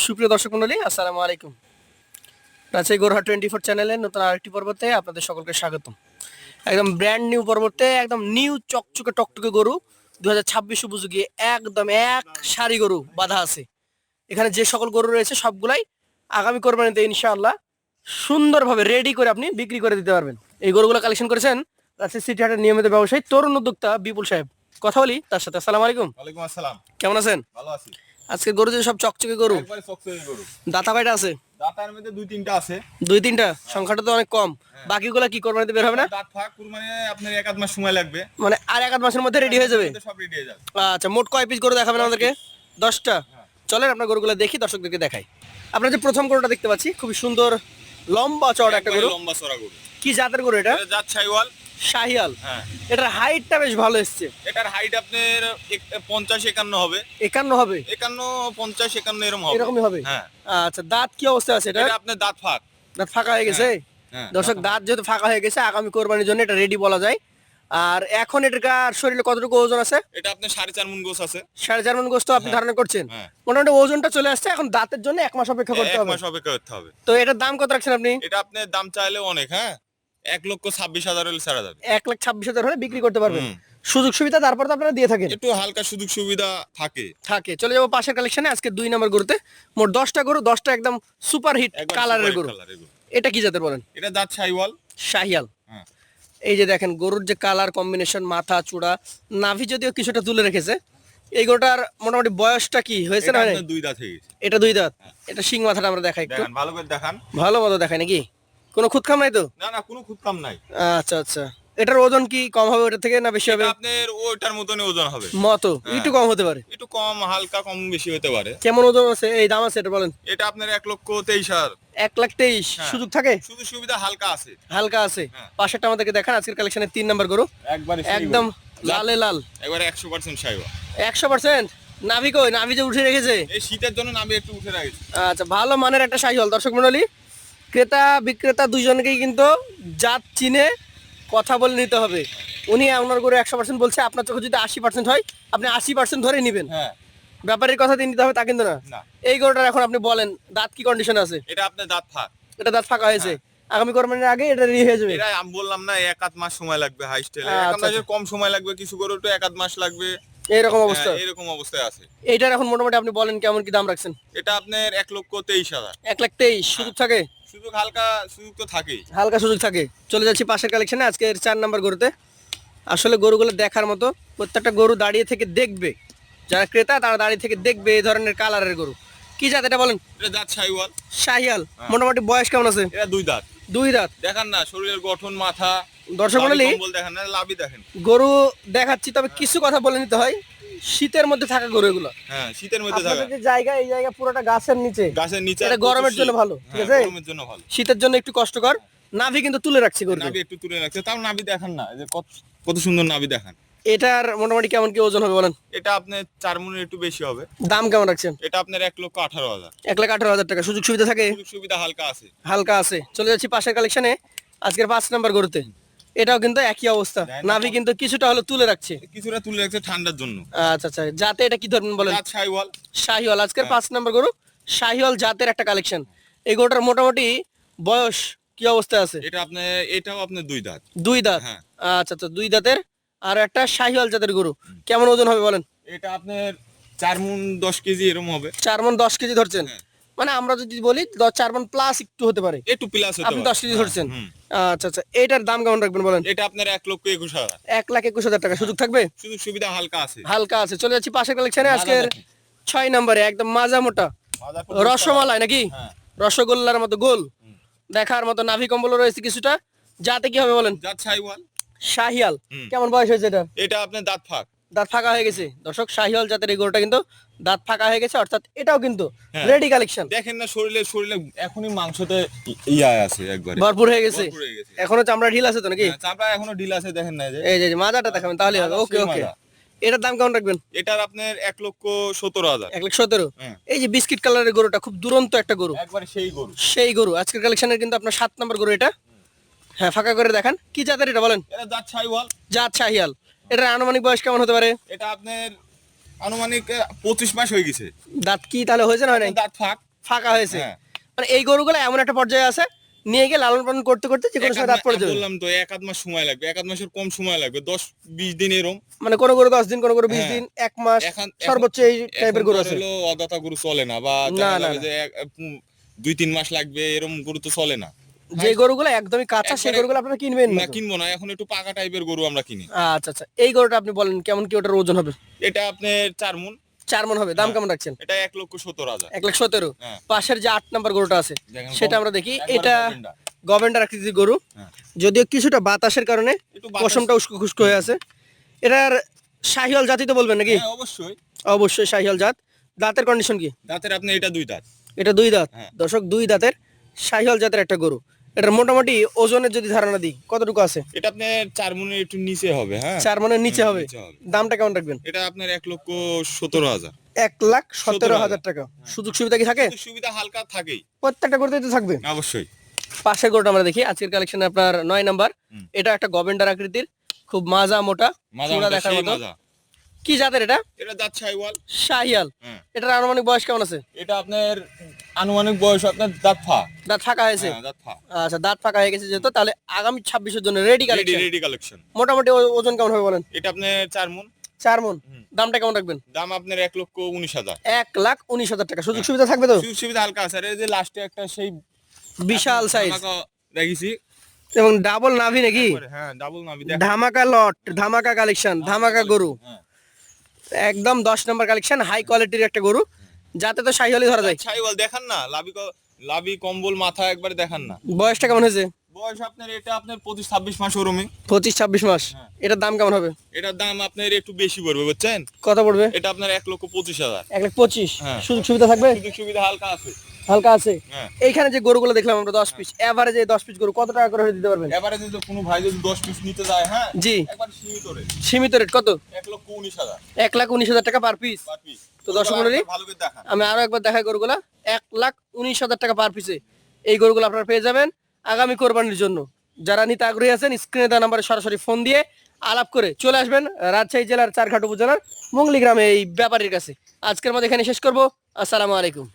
সুপ্রিয় দর্শক মণ্ডলী, আসসালামু আলাইকুম। রাজশাহী গরুহাট 24 চ্যানেলের নতুন আরেকটি পর্বতে আপনাদের সকলকে স্বাগতম। একদম ব্র্যান্ড নিউ পর্বতে একদম নিউ চকচকে টকটকে গরু 2026 উপযোগী একদম এক সারি গরু বাঁধা আছে। এখানে যে সকল গরু রয়েছে সবগুলাই আগামী কোরবানিতে ইনশাআল্লাহ সুন্দরভাবে রেডি করে আপনি বিক্রি করে দিতে পারবেন। এই গরুগুলো কালেকশন করেছেন রাজশাহী সিটি হাটের নিয়মিত ব্যবসায়ী তরুণ উদ্যোক্তা বিপুল সাহেব। কথা বলি তার সাথে। আসসালামু আলাইকুম। ওয়ালাইকুম আসসালাম। কেমন আছেন? ভালো আছি। আজকে গরু যে সব চকচকে গরু, একবারে চকচকে গরু। দাঁতা কয়টা আছে? দাঁতার মধ্যে দুই তিনটা আছে। দুই তিনটা, সংখ্যাটা তো অনেক কম। বাকিগুলা কি কোরবানিতে বের হবে না? দাঁত ফাঁক কুরবানি আপনার এক আধ মাস সময় লাগবে। মানে আর এক আধ মাসের মধ্যে রেডি হয়ে যাবে? সব রেডি হয়ে যাবে। আচ্ছা, মোট কয় পিস গরু দেখাবেন আমাদেরকে? 10টা। চলেন আপনার গরুগুলো দেখি, দর্শকদেরকে দেখাই। আপনার যে প্রথম গরুটা দেখতে পাচ্ছি খুবই সুন্দর লম্বা চড়া একটা গরু। লম্বা চড়া গরু। কি জাতের গরু এটা? এটা জাত শাহিওয়াল। শাহিয়াল। হ্যাঁ। এটার হাইটটা বেশ ভালো এসছে। এটার হাইট আপনার 50-51 হবে। 51 হবে? 51-50-51 এরকম হবে। এরকমই হবে। হ্যাঁ। আচ্ছা, দাঁত কি অবস্থা আছে এটা? এটা আপনার দাঁত ফাঁক। দাঁত ফাঁকা হয়ে গেছে? হ্যাঁ। দর্শক, দাঁত যেহেতু ফাঁকা হয়ে গেছে আগামী কোরবানির জন্য এটা রেডি বলা যায়। আর এখন এটার শরীরে কতটুকু ওজন আছে? এটা আপনার 4.5 মণ গোছ আছে। 4.5 মণ গোস্ত আপনি ধারণা করছেন? হ্যাঁ। মোটামুটি ওজনটা চলে আসছে, এখন দাঁতের জন্য 1 মাস অপেক্ষা করতে এক হবে। মাস অপেক্ষা করতে হবে। তো এটার দাম কত রাখছেন আপনি? এটা আপনার দাম চাইলে অনেক। হ্যাঁ, 1,26,000 হলে ছাড়া যাবে। 1,26,000 হলে বিক্রি করতে পারবেন। হুম। সুযোগ সুবিধা তারপর তো আপনারা দিয়ে থাকেন? একটু হালকা সুযোগ সুবিধা থাকে। চলে যাবো পাশের কালেকশনে। আজকে 2 নম্বর গরুতে মোট 10টা গরু, 10টা একদম সুপার হিট একবার কালারের সুপার গরু। কালারের গরু। এটা কি জাতের বলেন? এটা জাত শাহিওয়াল। শাহিয়াল। হ্যাঁ। এই যে দেখেন গরুর যে কালার কম্বিনেশন, মাথা চূড়া, নাভি যদিও কিছুটা তুলে রেখেছে। এই গরুটার মোটামুটি বয়সটা কি হয়েছে না? এটা আপনার দুই দাঁত হয়ে গেছে। এটা 2 দাঁত। এটা শিং মাথাটা আমরা দেখাই একটু। দেখান, ভালো করে দেখান। ভালো মতো দেখাই নাকি? কোনো খুঁতখাম নাই তো? না না, কোনো খুঁতকাম নাই। আচ্ছা আচ্ছা। এটার ওজন কি কম হবে ওটা থেকে না বেশি হবে? এটা আপনার ওটার মতনই ওজন হবে। মতো হ্যাঁ। একটু কম হতে পারে। একটু কম, হালকা কম বেশি হতে পারে। কেমন ওজন আছে, এই দাম আছে এটা বলেন? এটা আপনার 1,23,000। 1,23,000। হ্যাঁ। সুযোগ থাকে? শুধু সুবিধা হালকা আছে। হালকা আছে। হ্যাঁ। পাশেরটা আমাদেরকে দেখান। আজকের কালেকশনের 3 নাম্বার গরু একবারে একদম লালে লাল। একবারে 100% শাহিওয়াল। 100%। নাভি কই? নাভি যে উঠে রেখেছে। এই শীতের জন্য আমি একটু উঠে রাখছি। আচ্ছা, ভালো মানের একটা শাহিওয়াল। দর্শক মণ্ডলী, ক্রেতা বিক্রেতা দুইজনকেই কিন্তু জাত চিনে কথা বলে নিতে হবে। উনি আপনার গরু 100% বলছে, আপনার চোখে যদি 80% হয় আপনি 80% ধরে নেবেন। হ্যাঁ। ব্যাপারের কথা দিয়ে নিতে হবে তা কিন্তু না। না। এই গরুটার এখন আপনি বলেন দাঁত কি কন্ডিশনে আছে? এটা আপনার দাঁত ফাঁক। এটা দাঁত ফাঁকা হয়েছে। আগামী কোরবানির আগে এটা রেডি হয়ে যাবে। এটা আমি বললাম না, এক আধ মাস সময় লাগবে হাই স্টেলে। আচ্ছা, এক আধ মাসের আচ্ছা। কম সময় লাগবে, কিছু গরু তো এক আধ মাস লাগবে। এইরকম অবস্থা। হ্যাঁ, এরকম অবস্থায় আছে। এইটার এখন মোটামুটি আপনি বলেন কেমন কি দাম রাখছেন? এটা আপনার 1,23,000। 1,23,000। সুযোগ থাকে? সুযোগ হালকা সুযোগ তো থাকেই। হালকা সুযোগ থাকে। চলে যাচ্ছি পাশের কালেকশনে আজকের 4 নাম্বার গরুতে। আসলে গরুগুলো দেখার মতো, প্রত্যেকটা গরু দাঁড়িয়ে থেকে দেখবে, যারা ক্রেতা তারা দাঁড়িয়ে থেকে দেখবে এই ধরনের কালারের গরু। কি জাত এটা বলেন? এটা জাত শাহিওয়াল। শাহিয়াল। মোটামুটি বয়স কেমন আছে? এটা দুই দাঁত। 2 দাঁত। দেখান না শরীরের গঠন, মাথা, দর্শক মণ্ডলী, কম্বল দেখান না, লাভই দেখেন। গরু দেখাচ্ছি, তবে কিছু কথা বলে নিতে হয়। শীতের মধ্যে থাকা গরু এগুলো। হ্যাঁ, শীতের মধ্যে থাকা। আপনাদের যে জায়গা, এই জায়গা পুরোটা গাছের নিচে। গাছের নিচে। এটা গরমের জন্য ভালো, ঠিক আছে? গরমের জন্য ভালো। শীতের জন্য একটু কষ্টকর। নাভি কিন্তু তুলে রাখছি গরু। নাভি একটু তুলে রাখছে, তাও নাভি দেখান না, এই যে কত সুন্দর নাভি দেখান। এটার মোটামুটি কেমন কি ওজন হবে বলেন? এটা আপনার 4 মণের একটু বেশি হবে। দাম কেমন রাখছেন? এটা আপনার 1,18,000। 1,18,000 টাকা। সুযোগ সুবিধা থাকে? সুযোগ সুবিধা হালকা আছে। হালকা আছে। চলে যাচ্ছি পাশের কালেকশনে আজকের 5 নাম্বার গরুতে। এটাও কিন্তু একই অবস্থা। নাভি কিন্তু কিছুটা হলো তুলে রাখছে। কিছুটা তুলে রাখছে ঠান্ডার জন্য। আচ্ছা আচ্ছা। জাতে এটা কি ধরবেন বলেন? জাত শাহিওয়াল। শাহিওয়াল। আজকের 5 নাম্বার গরু শাহিওয়াল জাতের একটা কালেকশন। এই গরুটার মোটামুটি বয়স কি অবস্থায় আছে? এটাও আপনার দুই দাঁত। 2 দাঁত। হ্যাঁ। আচ্ছা আচ্ছা, 2 দাঁতের আর একটা শাহিওয়াল জাতের গরু। কেমন ওজন হবে বলেন? এটা আপনার 4 মণ 10 কেজি এরকম হবে। 4 মণ 10 কেজি ধরছেন? হ্যাঁ। মানে আমরা যদি বলি 4 মণ প্লাস একটু হতে পারে। একটু প্লাস হতে আপনি পারে। 10 কেজি ধরছেন। হুম। আচ্ছা আচ্ছা। এইটার দাম কেমন রাখবেন বলেন? এটা আপনার 1,21,000। 1,21,000 টাকা। সুযোগ থাকবে? সুযোগ সুবিধা হালকা আছে। হালকা আছে। চলে যাচ্ছি পাশের কালেকশনে আজকের 6 নম্বরে একদম মাজা মোটা রসমালাই নাকি? হ্যাঁ। রসগোল্লার মতো গোল, দেখার মতো নাভি কম্বল রয়েছে কিছুটা। যাতে কি হবে বলেন? জাত শাহিওয়াল। শাহিয়াল। হুম। কেমন বয়স হয়েছে এটা? এটা আপনার দাঁত ফাঁক। দাঁত ফাঁকা হয়ে গেছে। দর্শক, শাহিয়াল জাতের এই গরুটা কিন্তু দাঁত ফাঁকা হয়ে গেছে, অর্থাৎ এটাও কিন্তু হ্যাঁ। Ready collection. দেখেন না শরীরে এখনই মাংসতে ইয়া আছে একবারে। ভরপুর হয়ে গেছে। ভরপুর হয়ে গেছে। এখনো চামড়া ঢিল আছে তো নাকি? হ্যাঁ, চামড়া এখনো ঢিল আছে, দেখেন না এই যে। এই যে মাজাটা দেখাবেন তাহলে হবে। ওকে সেই ওকে। মাজা। এটার দাম কেমন রাখবেন? এটার আপনার 1,17,000। 1,17,000। হ্যাঁ। এই যে বিস্কিট কালারের গরুটা খুব দুরন্ত একটা গরু। একবারে সেই গরু। সেই গরু আজকের কালেকশনের কিন্তু আপনার 7 নম্বর গরু এটা। হ্যাঁ, ফাঁকা করে দেখান। কি জাতের এটা বলেন? এটা জাত শাহিওয়াল। জাত শাহিয়াল। এটার আনুমানিক বয়স কেমন হতে পারে? এটা আপনার আনুমানিক 25 মাস হয়ে গেছে। দাঁত কি তাহলে হয়েছে না হয় নাই? দাঁত ফাঁক। ফাঁকা হয়েছে। হ্যাঁ। মানে এই গরুগুলো এমন একটা পর্যায়ে আছে, নিয়ে গিয়ে লালন পালন করতে করতে যে কোনো সময় দাঁত পড়ে যাবে। বললাম তো 1 আধ মাস সময় লাগবে, 1 আধ মাসের কম সময় লাগবে, 10-20 দিন এরকম। মানে কোনো গরু 10 দিন, কোনো গরু 20 হ্যাঁ। দিন, 1 মাস সর্বোচ্চ এই টাইপের গরু আছে। হলো অদাতা গরু চলে না, বা না, দেখা না, যাবে না। যে 2-3 মাস লাগবে এরকম গরু তো চলে না। যে গরুগুলো একদমই কাঁচা সেই একবারে- গরুগুলো আপনারা কিনবেন না না, তো? কিনবো না, এখন একটু পাকা টাইপের গরু আমরা কিনি। আচ্ছা আচ্ছা, এই গরুটা আপনি বলেন কেমন কি ওটার ওজন হবে? এটা আপনার 4 মণ। 4 মণ হবে। দাম হ্যাঁ। কেমন রাখছেন? এটা 1,17,000। 1,17,000। হ্যাঁ। পাশের যে 8 নাম্বার গরুটা আছে দেখেন, সেটা আমরা দেখি। একবারে এটা গভেন্ডা। গভেন্ডার আকৃতির গরু, হ্যাঁ। যদিও কিছুটা বাতাসের কারণে একটু বাতাস- পশমটা উস্কো খুস্কো হয়ে আছে। এটার শাহিওয়াল জাতি তো বলবেন নাকি? হ্যাঁ, অবশ্যই। অবশ্যই শাহিওয়াল জাত। দাঁতের কন্ডিশন কি? দাঁতের আপনার এটা 2 দাঁত। এটা 2 দাঁত। হ্যাঁ। দর্শক 2 দাঁতের শাহিওয়াল জাতের একটা গরু। এটার মোটামুটি ওজনের যদি ধারণা দিই কতটুকু আছে? এটা আপনার 4 মণের একটু নিচে হবে। হ্যাঁ, 4 মণের নিচে হ্যাঁ, হবে। নিচে হবে। দামটা কেমন রাখবেন? এটা আপনার 1,17,000। 1,17,000 টাকা। সুযোগ সুবিধা কি থাকে? কিন্তু সুবিধা হালকা থাকেই। প্রত্যেকটা গরুতেই তো থাকবে। অবশ্যই। পাশের গরুটা আমরা দেখি আজকের কালেকশনে আপনার 9 নাম্বার। হুম। এটা একটা গভেন্ডার আকৃতির, খুব মাজা মোটা, মাজা চূড়া মাজা, দেখার সেই মতো। মাজা। কি জাতের এটা? এটা দাঁত শাহিওয়াল। শাহিয়াল। হ্যাঁ। এটার আনুমানিক বয়স কেমন আছে? এটা আপনার আনুমানিক বয়স আপনার দাঁত ফা। দাঁত ফাঁকা হয়েছে। হ্যাঁ, দাঁত ফা। আচ্ছা, দাঁত ফাঁকা হয়ে গেছে যেহেতু, তাহলে আগামী 26 এর জন্য ready ready collection. Ready collection. মোটামুটি ওজন কেমন হবে বলেন? এটা আপনার 4 মণ। 4 মণ। হুম। দামটা কেমন রাখবেন? দাম আপনার 1,19,000। 1,19,000 টাকা। সুযোগ সুবিধা থাকবে তো? সুযোগ সুবিধা হালকা আছে। আর এই যে লাস্টে একটা সেই বিশাল সাইজ ধামাকা দেখিছি। এবং ডাবল নাভি নাকি? হ্যাঁ, ডাবল নাভি দেখ। ধামাকা লট, ধামাকা কালেকশন, ধামাকা গরু। হ্যাঁ। একদম 10 নাম্বার কালেকশন, হাই কোয়ালিটির একটা গরু। যাতে তো শাহিওয়ালই ধরা যায়। শাহিওয়াল দেখান না, লাভি কম্বল মাথা একবার দেখান না। বয়সটা কেমন হয়েছে? বয়স আপনার এটা আপনার 25-26 মাস ওরমে। 25-26 মাস। হ্যাঁ। এটার দাম কেমন হবে? এটার দাম আপনার একটু বেশি পড়বে, বুঝছেন? কত পড়বে? এটা আপনার 1,25,000। 1,25,000। হ্যাঁ। সুযোগ সুবিধা থাকবে? সুযোগ সুবিধা হালকা আছে। হালকা আছে। হ্যাঁ। এইখানে যে গরুগুলো দেখলাম আমরা 10 পিস, এভারেজে 10 পিস গরু কত টাকা করে হয়ে দিতে পারবেন? এবারে যদি কোনো ভাই যদি 10 পিস নিতে যায়, হ্যাঁ, জি। একবার সীমিত রেট। সীমিত রেট কত? 1,19,000 1,19,000 টাকা পার পিস। Per piece. তো দর্শক মণ্ডলী, ভালো করে দেখান। আমি আরো একবার দেখাই গরুগুলা। 1,19,000 টাকা পার পিসে এই গরুগুলো আপনারা পেয়ে যাবেন আগামী কোরবানির জন্য। যারা নিতে আগ্রহী আছেন স্ক্রিনে দেওয়া নাম্বারে সরাসরি ফোন দিয়ে আলাপ করে চলে আসবেন রাজশাহী জেলার চারঘাট উপজেলার মুঙ্গলি গ্রামে এই ব্যাপারীর কাছে। আজকের মধ্যে এখানে শেষ করব। আসসালামু আলাইকুম।